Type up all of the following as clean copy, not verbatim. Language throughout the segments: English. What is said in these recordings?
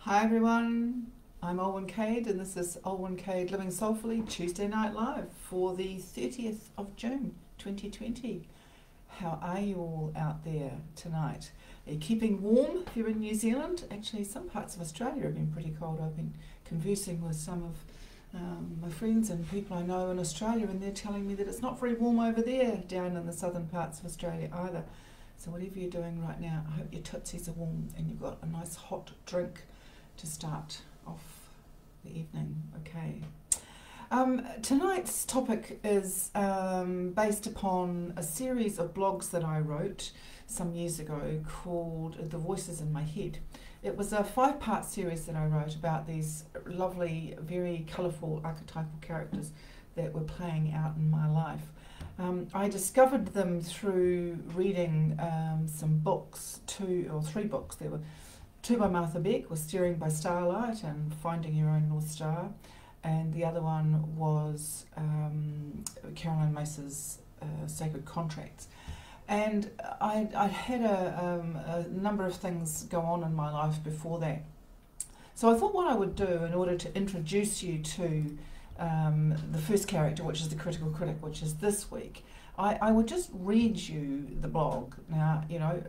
Hi everyone, I'm Olwen Cade and this is Olwen Cade Living Soulfully Tuesday Night Live for the 30th of June 2020. How are you all out there tonight? Are you keeping warm if you're in New Zealand? Actually, some parts of Australia have been pretty cold. I've been conversing with some of my friends and people I know in Australia, and they're telling me that it's not very warm over there down in the southern parts of Australia either. So whatever you're doing right now, I hope your tootsies are warm and you've got a nice hot drink to start off the evening. Okay. Tonight's topic is based upon a series of blogs that I wrote some years ago called The Voices in My Head. It was a 5-part series that I wrote about these lovely, very colourful archetypal characters that were playing out in my life. I discovered them through reading some books, 2 or 3 books. There were 2 by Martha Beck, was Steering by Starlight and Finding Your Own North Star, and the other one was Caroline Myss's Sacred Contracts. And I'd had a number of things go on in my life before that. So I thought what I would do in order to introduce you to the first character, which is the critical critic, which is this week, I would just read you the blog. Now, you know,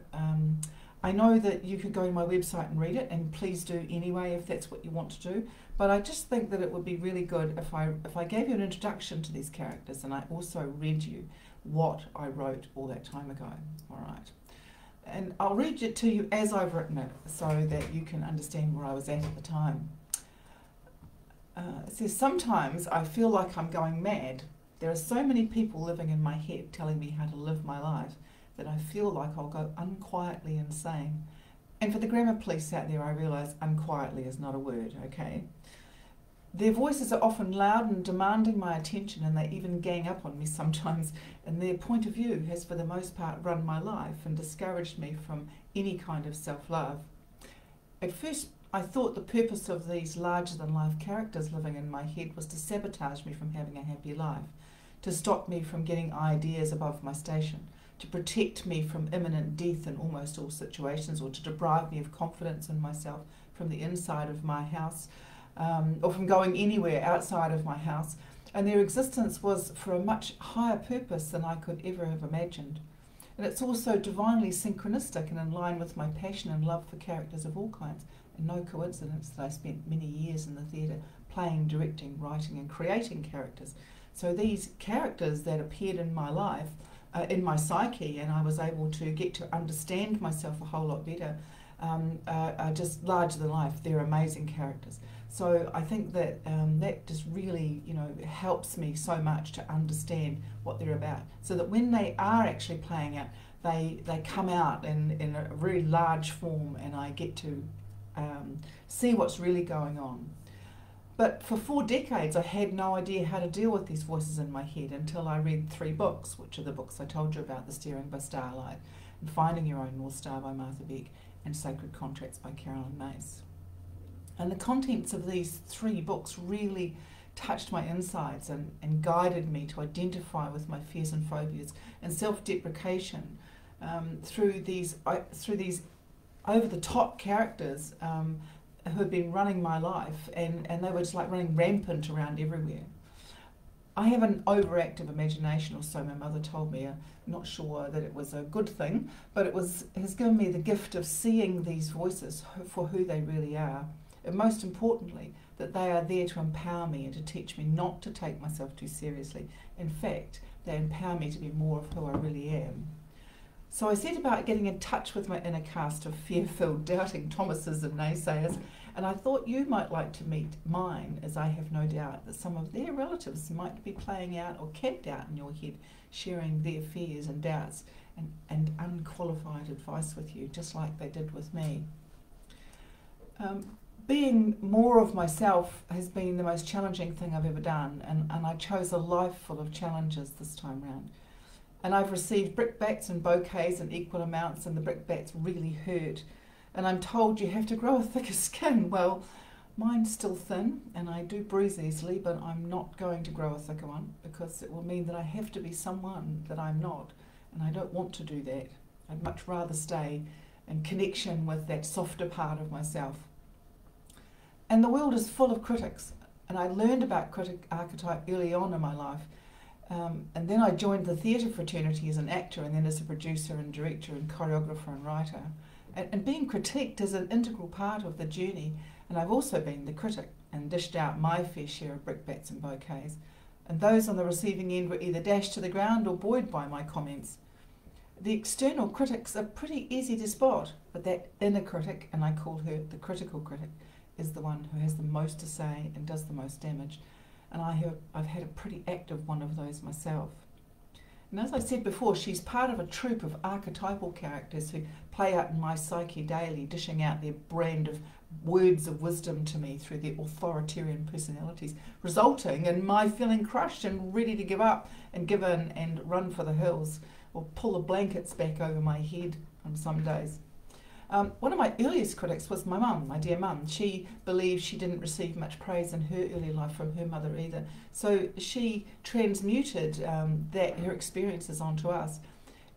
I know that you could go to my website and read it, and please do anyway if that's what you want to do, but I just think that it would be really good if I gave you an introduction to these characters and I also read you what I wrote all that time ago. All right. And I'll read it to you as I've written it so that you can understand where I was at the time. It says, sometimes I feel like I'm going mad. There are so many people living in my head telling me how to live my life that I feel like I'll go unquietly insane. And for the grammar police out there, I realise unquietly is not a word, okay? Their voices are often loud and demanding my attention, and they even gang up on me sometimes, and their point of view has for the most part run my life and discouraged me from any kind of self-love. At first, I thought the purpose of these larger-than-life characters living in my head was to sabotage me from having a happy life, to stop me from getting ideas above my station, to protect me from imminent death in almost all situations, or to deprive me of confidence in myself from the inside of my house, or from going anywhere outside of my house. And their existence was for a much higher purpose than I could ever have imagined. And it's also divinely synchronistic and in line with my passion and love for characters of all kinds. And no coincidence that I spent many years in the theatre playing, directing, writing and creating characters. So these characters that appeared in my life, in my psyche, and I was able to get to understand myself a whole lot better, are just larger than life. They're amazing characters. So I think that that just really, you know, helps me so much to understand what they're about, so that when they are actually playing out, they come out in a very large form, and I get to see what's really going on. But for 4 decades, I had no idea how to deal with these voices in my head until I read 3 books, which are the books I told you about, The Steering by Starlight, and Finding Your Own North Star by Martha Beck, and Sacred Contracts by Caroline Myss. And the contents of these 3 books really touched my insides and guided me to identify with my fears and phobias and self-deprecation through these over-the-top characters who had been running my life, and they were just like running rampant around everywhere. I have an overactive imagination, or so my mother told me. I'm not sure that it was a good thing, but it has given me the gift of seeing these voices for who they really are. And most importantly, that they are there to empower me and to teach me not to take myself too seriously. In fact, they empower me to be more of who I really am. So I set about getting in touch with my inner cast of fear-filled, doubting Thomases and naysayers, and I thought you might like to meet mine, as I have no doubt that some of their relatives might be playing out or camped out in your head, sharing their fears and doubts and unqualified advice with you, just like they did with me. Being more of myself has been the most challenging thing I've ever done, and I chose a life full of challenges this time round. And I've received brickbats and bouquets in equal amounts, and the brickbats really hurt. And I'm told you have to grow a thicker skin. Well, mine's still thin, and I do bruise easily, but I'm not going to grow a thicker one, because it will mean that I have to be someone that I'm not, and I don't want to do that. I'd much rather stay in connection with that softer part of myself. And the world is full of critics. And I learned about critic archetype early on in my life. And then I joined the theatre fraternity as an actor and then as a producer and director and choreographer and writer. And being critiqued is an integral part of the journey. And I've also been the critic and dished out my fair share of brickbats and bouquets. And those on the receiving end were either dashed to the ground or buoyed by my comments. The external critics are pretty easy to spot, but that inner critic, and I call her the critical critic, is the one who has the most to say and does the most damage. And I've had a pretty active one of those myself. And as I said before, she's part of a troupe of archetypal characters who play out in my psyche daily, dishing out their brand of words of wisdom to me through their authoritarian personalities, resulting in my feeling crushed and ready to give up and give in and run for the hills or pull the blankets back over my head on some days. One of my earliest critics was my mum, my dear mum. She believed she didn't receive much praise in her early life from her mother either. So she transmuted her experiences onto us.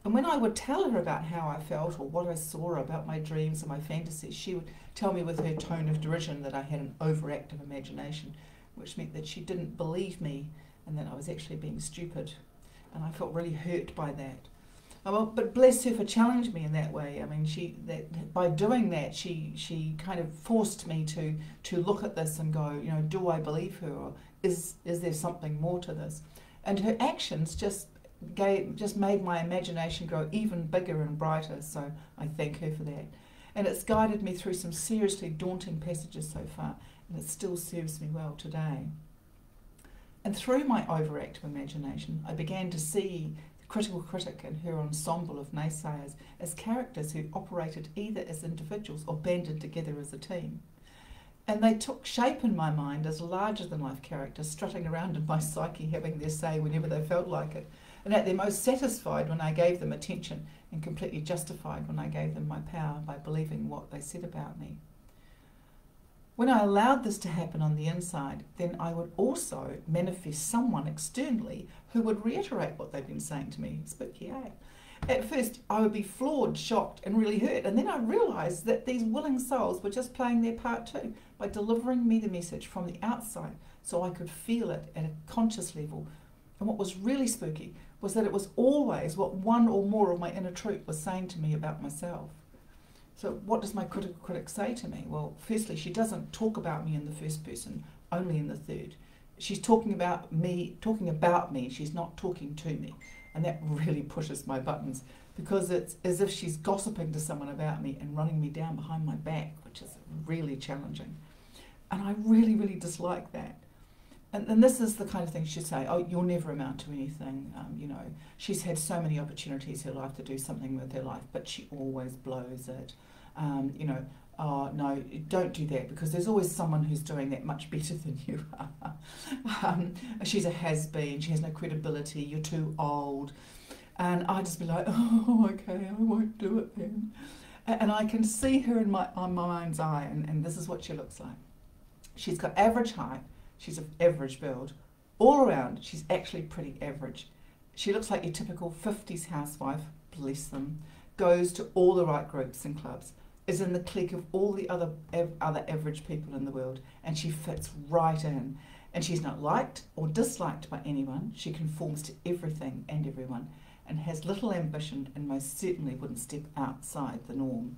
And when I would tell her about how I felt or what I saw about my dreams and my fantasies, she would tell me with her tone of derision that I had an overactive imagination, which meant that she didn't believe me and that I was actually being stupid. And I felt really hurt by that. Well, but bless her for challenging me in that way. I mean, by doing that, she kind of forced me to look at this and go, you know, do I believe her, or is there something more to this? And her actions just made my imagination grow even bigger and brighter. So I thank her for that. And it's guided me through some seriously daunting passages so far, and it still serves me well today. And through my overactive imagination, I began to see critical critic and her ensemble of naysayers as characters who operated either as individuals or banded together as a team. And they took shape in my mind as larger-than-life characters strutting around in my psyche, having their say whenever they felt like it, and at their most satisfied when I gave them attention and completely justified when I gave them my power by believing what they said about me. When I allowed this to happen on the inside, then I would also manifest someone externally who would reiterate what they'd been saying to me. Spooky, eh? At first, I would be floored, shocked, and really hurt. And then I realised that these willing souls were just playing their part too, by delivering me the message from the outside so I could feel it at a conscious level. And what was really spooky was that it was always what one or more of my inner troupe was saying to me about myself. So what does my critical critic say to me? Well, firstly, she doesn't talk about me in the first person, only in the third. She's talking about me, she's not talking to me. And that really pushes my buttons because it's as if she's gossiping to someone about me and running me down behind my back, which is really challenging. And I really, really dislike that. And this is the kind of thing she'd say, oh, you'll never amount to anything. You know, she's had so many opportunities in her life to do something with her life, but she always blows it. You know, oh, no, don't do that because there's always someone who's doing that much better than you are. She's a has-been, she has no credibility, you're too old. And I'd just be like, oh, okay, I won't do it then. And I can see her in my mind's eye, and this is what she looks like. She's got average height. She's of average build. All around, she's actually pretty average. She looks like your typical 50s housewife, bless them, goes to all the right groups and clubs, is in the clique of all the other average people in the world, and she fits right in. And she's not liked or disliked by anyone. She conforms to everything and everyone, and has little ambition and most certainly wouldn't step outside the norm.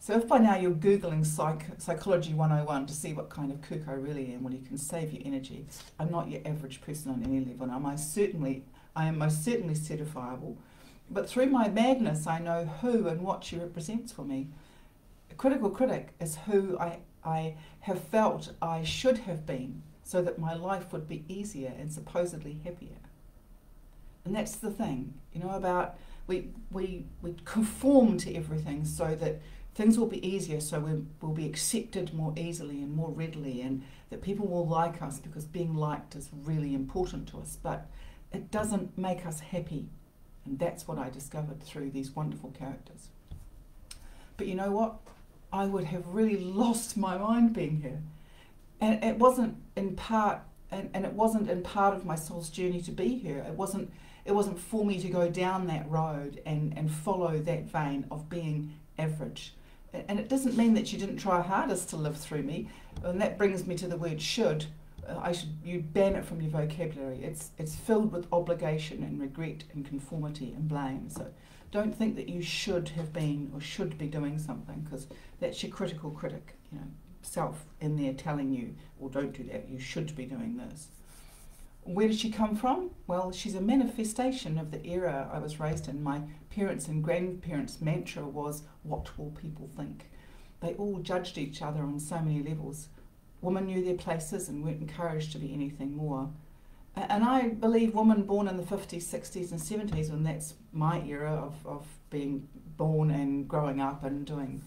So if by now you're Googling Psychology 101 to see what kind of kook I really am, well, you can save your energy. I'm not your average person on any level. I am most certainly certifiable. But through my madness, I know who and what she represents for me. A critical critic is who I have felt I should have been so that my life would be easier and supposedly happier. And that's the thing, you know, about we conform to everything so that things will be easier, so we'll be accepted more easily and more readily, and that people will like us because being liked is really important to us, but it doesn't make us happy. And that's what I discovered through these wonderful characters. But you know what? I would have really lost my mind being here. And it wasn't in part, and it wasn't in part of my soul's journey to be here. It wasn't for me to go down that road and follow that vein of being average. And it doesn't mean that she didn't try her hardest to live through me, and that brings me to the word should. You ban it from your vocabulary. It's filled with obligation and regret and conformity and blame. So don't think that you should have been or should be doing something, because that's your critical critic, self in there telling you, well, don't do that, you should be doing this. Where did she come from? Well, she's a manifestation of the era I was raised in. My parents' and grandparents' mantra was, what will people think? They all judged each other on so many levels. Women knew their places and weren't encouraged to be anything more. And I believe women born in the 50s, 60s and 70s, and that's my era of being born and growing up and doing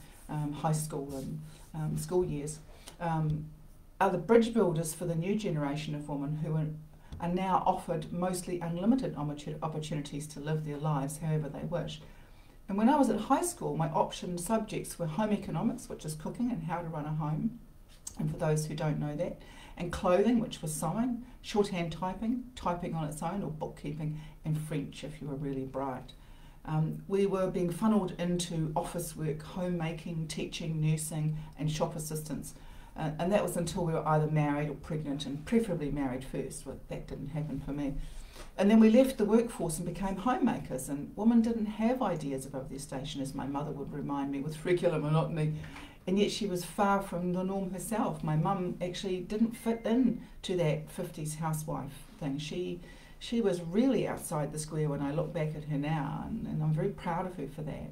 high school and school years, are the bridge builders for the new generation of women who are now offered mostly unlimited opportunities to live their lives however they wish. And when I was at high school, my option subjects were home economics, which is cooking and how to run a home, and for those who don't know that, and clothing, which was sewing, shorthand typing, typing on its own, or bookkeeping, and French if you were really bright. We were being funneled into office work, homemaking, teaching, nursing, and shop assistance. And that was until we were either married or pregnant, and preferably married first. Well, that didn't happen for me. And then we left the workforce and became homemakers, and women didn't have ideas above their station, as my mother would remind me with regular monotony. And yet she was far from the norm herself. My mum actually didn't fit in to that 50s housewife thing. She was really outside the square when I look back at her now, and I'm very proud of her for that.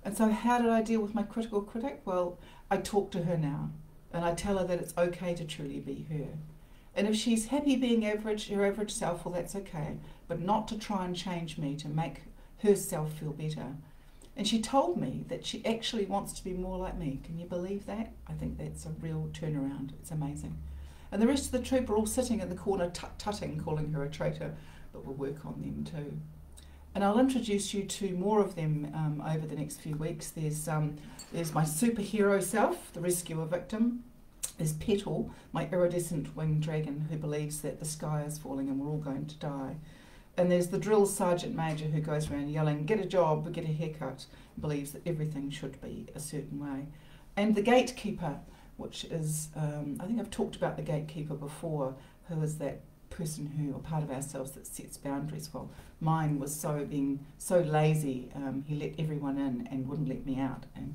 And so how did I deal with my critical critic? Well, I talk to her now. And I tell her that it's okay to truly be her. And if she's happy being average, her average self, well, that's okay. But not to try and change me to make herself feel better. And she told me that she actually wants to be more like me. Can you believe that? I think that's a real turnaround. It's amazing. And the rest of the troupe are all sitting in the corner tut-tutting, calling her a traitor, but we'll work on them too. And I'll introduce you to more of them over the next few weeks. There's my superhero self, the rescuer victim. There's Petal, my iridescent winged dragon who believes that the sky is falling and we're all going to die. And there's the drill sergeant major who goes around yelling, get a job, get a haircut, believes that everything should be a certain way. And the gatekeeper, which is, I think I've talked about the gatekeeper before, who is that person who, or part of ourselves that sets boundaries. Well, mine was being so lazy, he let everyone in and wouldn't let me out, and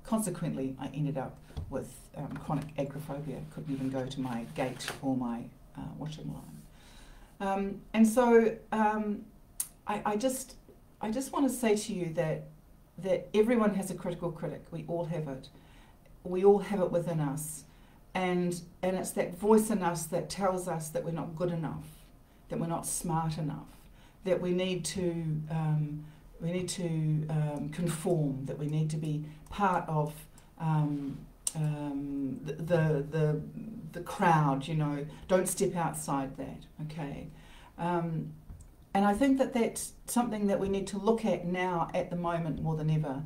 consequently I ended up with chronic agoraphobia. Couldn't even go to my gate or my washing line. And so I just want to say to you that everyone has a critical critic. We all have it. We all have it within us. And it's that voice in us that tells us that we're not good enough, that we're not smart enough, that we need to conform, that we need to be part of the crowd. Don't step outside that. Okay, and I think that that's something that we need to look at now, at the moment, more than ever.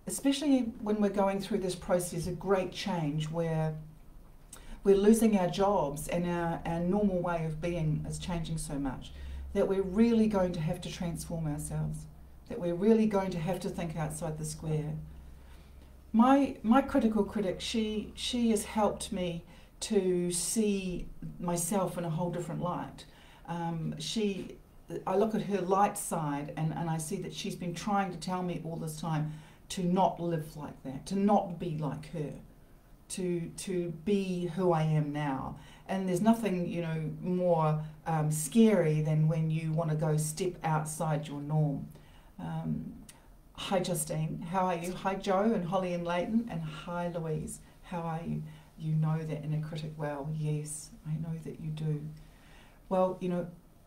Especially when we're going through this process of great change where we're losing our jobs and our normal way of being is changing so much, that we're really going to have to transform ourselves, that we're really going to have to think outside the square. My critical critic, she has helped me to see myself in a whole different light. I look at her light side and I see that she's been trying to tell me all this time to not live like that, to not be like her, to be who I am now. And there's nothing, more scary than when you want to go step outside your norm. Hi Justine, how are you? Hi Joe and Holly and Leighton, and hi Louise, how are you? You know that inner critic well. Yes, I know that you do. Well,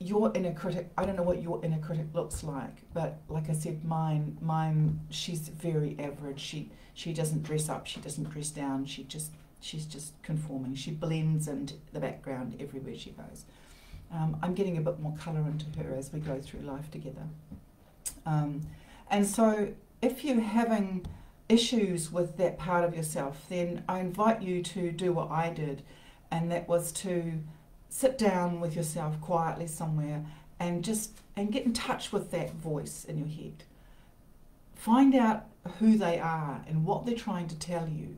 your inner critic, I don't know what your inner critic looks like, but like I said, mine, she's very average. She doesn't dress up, she doesn't dress down, she's just conforming. She blends into the background everywhere she goes. I'm getting a bit more colour into her as we go through life together. And so if you're having issues with that part of yourself, then I invite you to do what I did, and that was to sit down with yourself quietly somewhere and get in touch with that voice in your head. Find out who they are and what they're trying to tell you,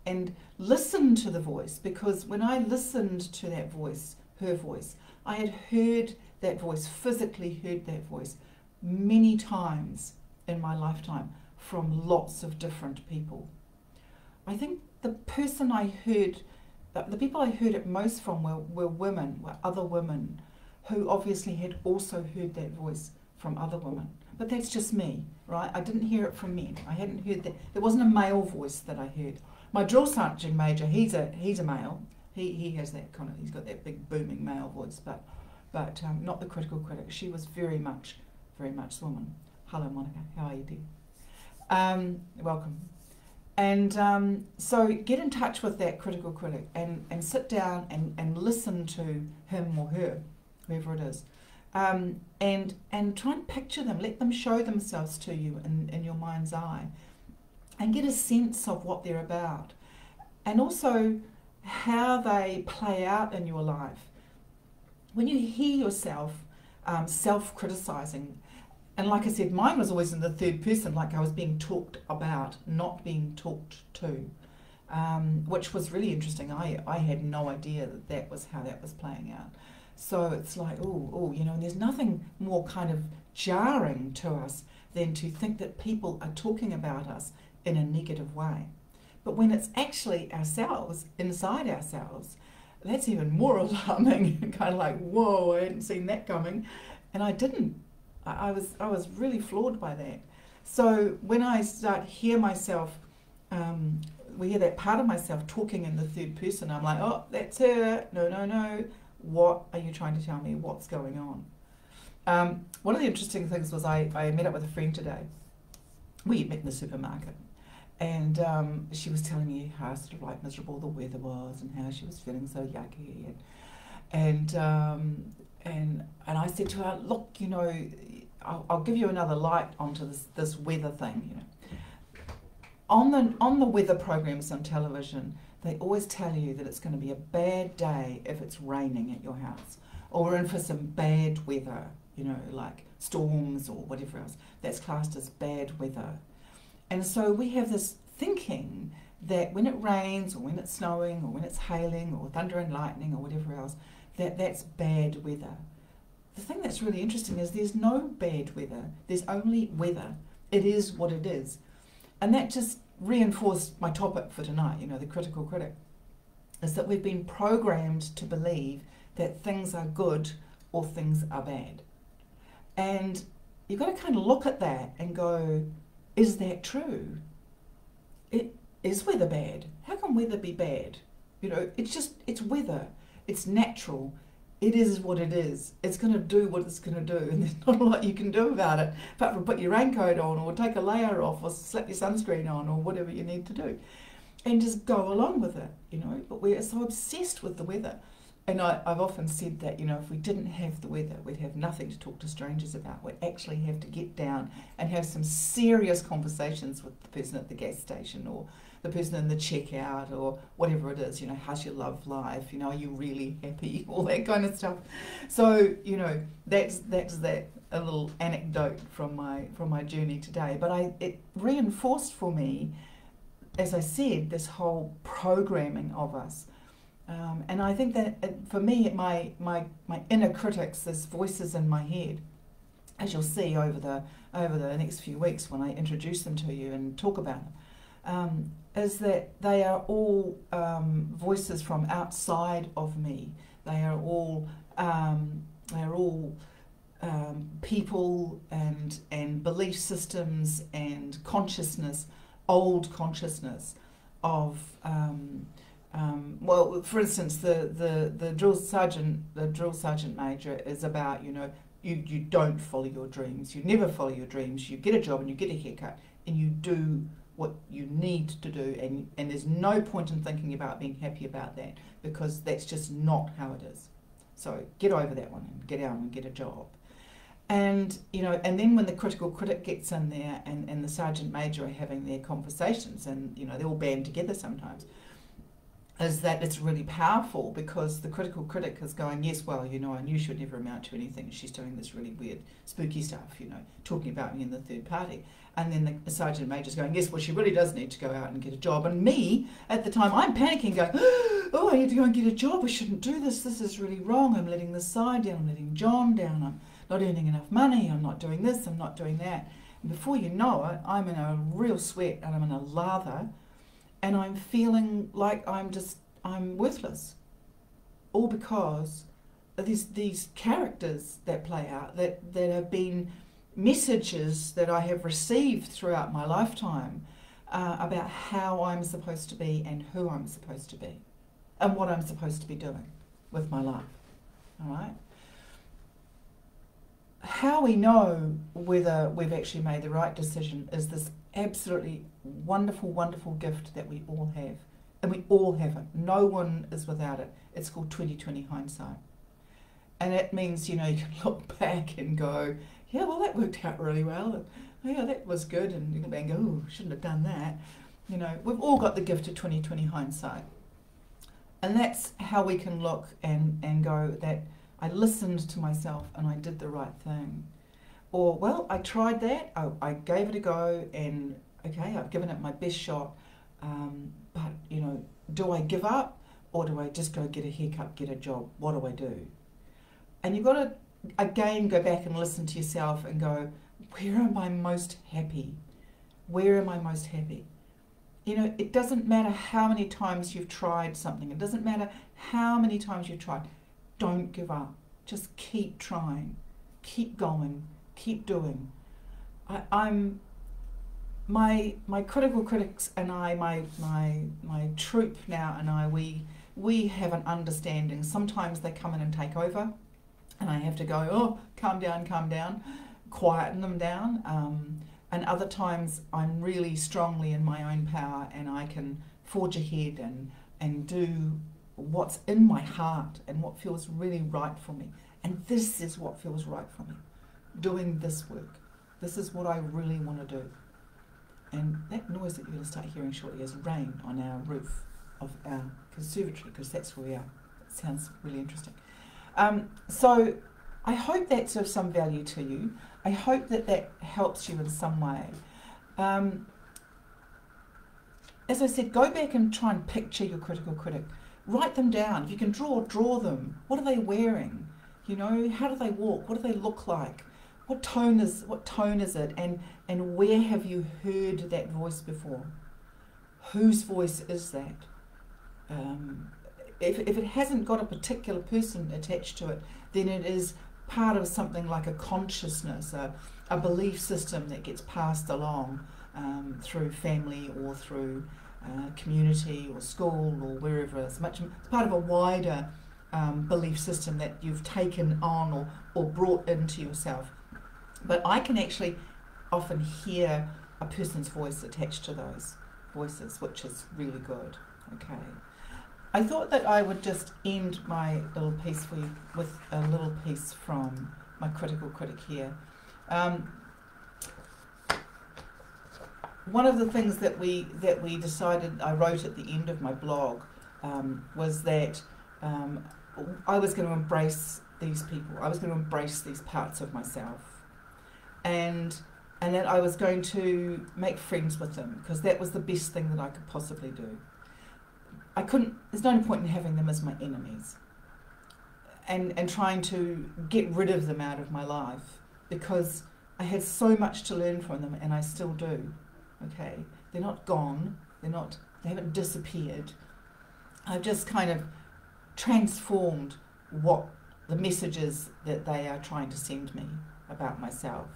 and listen to the voice, because when I listened to that voice, her voice, I had heard that voice, physically heard that voice many times in my lifetime from lots of different people. I think the person I heard, the people I heard it most from were women, were other women who obviously had also heard that voice from other women. But that's just me, right? I didn't hear it from men. I hadn't heard that. There wasn't a male voice that I heard. My drill sergeant major, he's a male. He has that kind of, he's got that big booming male voice, but not the critical critic. She was very much woman. Hello, Monica. How are you, dear? Welcome. And so get in touch with that critical critic and sit down and listen to him or her, whoever it is, and try and picture them. Let them show themselves to you in your mind's eye, and get a sense of what they're about, and also how they play out in your life. When you hear yourself self-criticizing, and like I said, mine was always in the third person, like I was being talked about, not being talked to, which was really interesting. I had no idea that was how that was playing out. So it's like, oh, you know, and there's nothing more kind of jarring to us than to think that people are talking about us in a negative way. But when it's actually ourselves, inside ourselves, that's even more alarming. Kind of like, whoa, I hadn't seen that coming. And I didn't. I was really floored by that. So when I start hear myself, we hear that part of myself talking in the third person, I'm like, oh, that's her. No. What are you trying to tell me? What's going on? One of the interesting things was I met up with a friend today. We met in the supermarket. And she was telling me how sort of like miserable the weather was and how she was feeling so yucky. And I said to her, look, you know, I'll give you another light onto this weather thing. You know, on the weather programs on television, they always tell you that it's going to be a bad day if it's raining at your house, or we're in for some bad weather. You know, like storms or whatever else. That's classed as bad weather. And so we have this thinking that when it rains or when it's snowing or when it's hailing or thunder and lightning or whatever else, that's bad weather. The thing that's really interesting is there's no bad weather. There's only weather. It is what it is. And that just reinforced my topic for tonight, you know, the critical critic, is that we've been programmed to believe that things are good or things are bad. And you've got to kind of look at that and go, is that true? Is weather bad? How can weather be bad? You know, it's weather. It's natural. It is what it is. It's going to do what it's going to do, and there's not a lot you can do about it, apart from put your raincoat on or take a layer off or slap your sunscreen on or whatever you need to do. And just go along with it, you know. But we're so obsessed with the weather. And I've often said that, you know, if we didn't have the weather, we'd have nothing to talk to strangers about. We'd actually have to get down and have some serious conversations with the person at the gas station or the person in the checkout or whatever it is, you know, how's your love life, you know, are you really happy, all that kind of stuff. So, you know, that's that, a little anecdote from my journey today. But it reinforced for me, as I said, this whole programming of us. And I think that for me, my inner critics, there's voices in my head, as you'll see over the next few weeks when I introduce them to you and talk about them, is that they are all voices from outside of me. They are all people and belief systems and consciousness, old consciousness of. Well, for instance, the drill sergeant major is about, you know, you don't follow your dreams. You never follow your dreams. You get a job and you get a haircut and you do what you need to do, and there's no point in thinking about being happy about that, because that's just not how it is. So get over that one and get out and get a job. And, you know, and then when the critical critic gets in there and the sergeant major are having their conversations, and, you know, they're all band together sometimes, is that it's really powerful, because the critical critic is going, yes, well, you know, I knew she would never amount to anything. She's doing this really weird, spooky stuff, you know, talking about me in the third party. And then the sergeant major's going, yes, well, she really does need to go out and get a job. And me, at the time, I'm panicking, going, oh, I need to go and get a job. I shouldn't do this. This is really wrong. I'm letting this side down. I'm letting John down. I'm not earning enough money. I'm not doing this. I'm not doing that. And before you know it, I'm in a real sweat and I'm in a lather. And I'm feeling like I'm worthless. All because of these characters that play out, that have been messages that I have received throughout my lifetime about how I'm supposed to be and who I'm supposed to be and what I'm supposed to be doing with my life. All right? How we know whether we've actually made the right decision is this absolutely wonderful, wonderful gift that we all have. And we all have it. No one is without it. It's called 20/20 hindsight. And it means, you know, you can look back and go, yeah, well, that worked out really well. And, yeah, that was good. And you can go, oh, shouldn't have done that. You know, we've all got the gift of 20/20 hindsight. And that's how we can look and go that I listened to myself and I did the right thing. Or, well, I tried that, I gave it a go, and okay, I've given it my best shot, but, you know, do I give up, or do I just go get a haircut, get a job? What do I do? And you've got to, again, go back and listen to yourself and go, where am I most happy? Where am I most happy? You know, it doesn't matter how many times you've tried something. It doesn't matter how many times you've tried. Don't give up. Just keep trying. Keep going. Keep doing. My critical critics and I, my troupe now and I, we have an understanding. Sometimes they come in and take over, and I have to go, oh, calm down, quieten them down. And other times I'm really strongly in my own power, and I can forge ahead and do what's in my heart and what feels really right for me. And this is what feels right for me. Doing this work. This is what I really want to do. And that noise that you're going to start hearing shortly is rain on our roof of our conservatory, because that's where we are. It sounds really interesting. So I hope that's of some value to you. I hope that that helps you in some way. As I said, go back and try and picture your critical critic. Write them down. If you can draw them. What are they wearing? You know, how do they walk? What do they look like? What tone is it? And where have you heard that voice before? Whose voice is that? If it hasn't got a particular person attached to it, then it is part of something like a consciousness, a belief system that gets passed along through family or through community or school or wherever. It's part of a wider belief system that you've taken on or brought into yourself. But I can actually often hear a person's voice attached to those voices, which is really good. Okay. I thought that I would just end my little piece for you with a little piece from my critical critic here. One of the things that we decided, I wrote at the end of my blog, was that I was going to embrace these people. I was going to embrace these parts of myself. And that I was going to make friends with them, because that was the best thing that I could possibly do. There's no point in having them as my enemies and trying to get rid of them out of my life, because I had so much to learn from them, and I still do. Okay, they're not gone, they haven't disappeared. I've just kind of transformed what the messages that they are trying to send me about myself.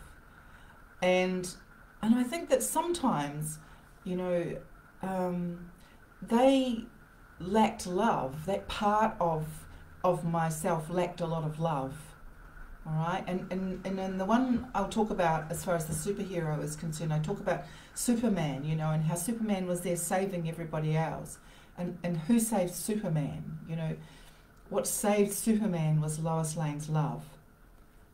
And I think that sometimes, you know, they lacked love. That part of myself lacked a lot of love. All right, and in the one I'll talk about as far as the superhero is concerned, I talk about Superman, you know, and how Superman was there saving everybody else. And who saved Superman? You know, what saved Superman was Lois Lane's love.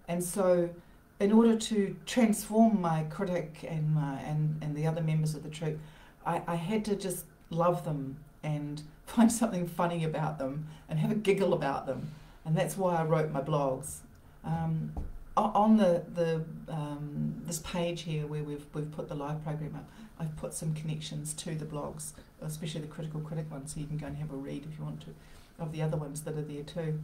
And so, in order to transform my critic and the other members of the troupe, I had to just love them and find something funny about them and have a giggle about them. And that's why I wrote my blogs. On this page here where we've put the live program up, I've put some connections to the blogs, especially the Critical Critic one, so you can go and have a read if you want to, of the other ones that are there too.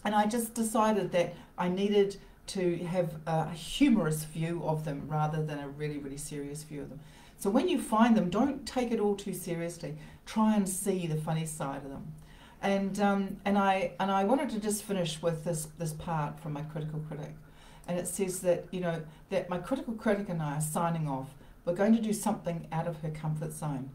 And I just decided that I needed to have a humorous view of them rather than a really, really serious view of them. So when you find them, don't take it all too seriously. Try and see the funny side of them. And I wanted to just finish with this part from my Critical Critic. And it says that, you know, that my Critical Critic and I are signing off. We're going to do something out of her comfort zone.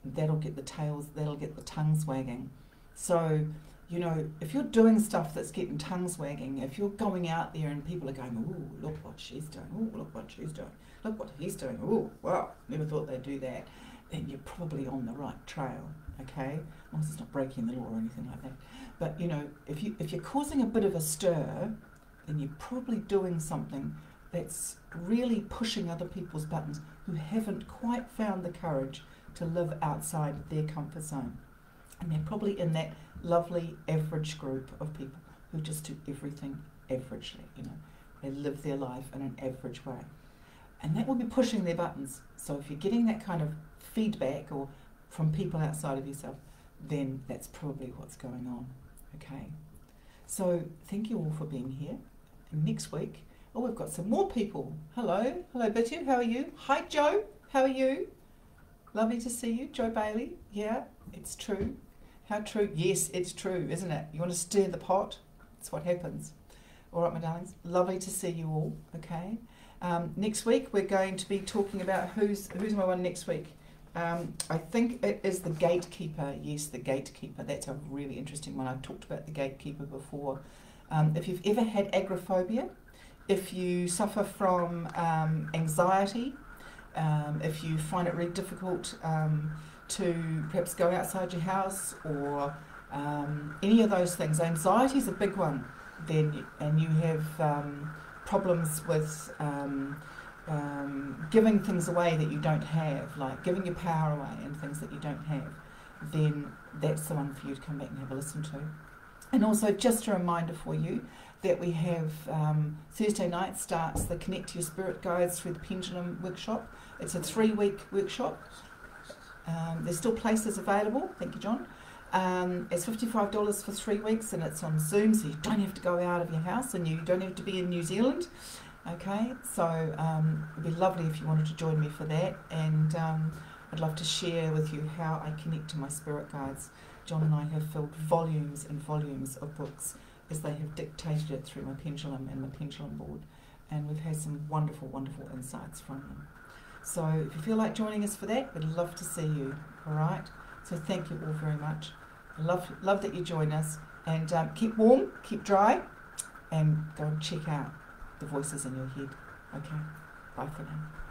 That'll get the tails, that'll get the tongues wagging. So, you know, if you're doing stuff that's getting tongues wagging, if you're going out there and people are going, ooh, look what she's doing, ooh, look what she's doing, look what he's doing, ooh, wow, never thought they'd do that, then you're probably on the right trail, okay? As long as it's not breaking the law or anything like that. But, you know, if you're causing a bit of a stir, then you're probably doing something that's really pushing other people's buttons who haven't quite found the courage to live outside their comfort zone. And they're probably in that lovely average group of people who just do everything averagely, you know. They live their life in an average way. And that will be pushing their buttons. So if you're getting that kind of feedback or from people outside of yourself, then that's probably what's going on, okay? So thank you all for being here. And next week, oh, we've got some more people. Hello, Bittu, how are you? Hi, Joe, how are you? Lovely to see you, Joe Bailey. Yeah, it's true. How true? Yes, it's true, isn't it? You want to stir the pot? That's what happens. All right, my darlings. Lovely to see you all. Okay. Next week we're going to be talking about who's my one next week. I think it is the gatekeeper. Yes, the gatekeeper. That's a really interesting one. I've talked about the gatekeeper before. If you've ever had agoraphobia, if you suffer from anxiety, if you find it really difficult to perhaps go outside your house or any of those things, anxiety is a big one, then, and you have problems with giving things away that you don't have, like giving your power away and things that you don't have, then that's the one for you to come back and have a listen to. And also just a reminder for you that we have Thursday night starts the Connect to Your Spirit Guides through the Pendulum workshop. It's a 3-week workshop. There's still places available. Thank you, John. It's $55 for 3 weeks and it's on Zoom, so you don't have to go out of your house and you don't have to be in New Zealand. Okay, so it'd be lovely if you wanted to join me for that, and I'd love to share with you how I connect to my spirit guides. John and I have filled volumes and volumes of books as they have dictated it through my pendulum and my pendulum board, and we've had some wonderful, wonderful insights from them. So if you feel like joining us for that, we'd love to see you, all right? So thank you all very much. I love that you join us, and keep warm, keep dry, and go and check out the voices in your head. Okay, bye for now.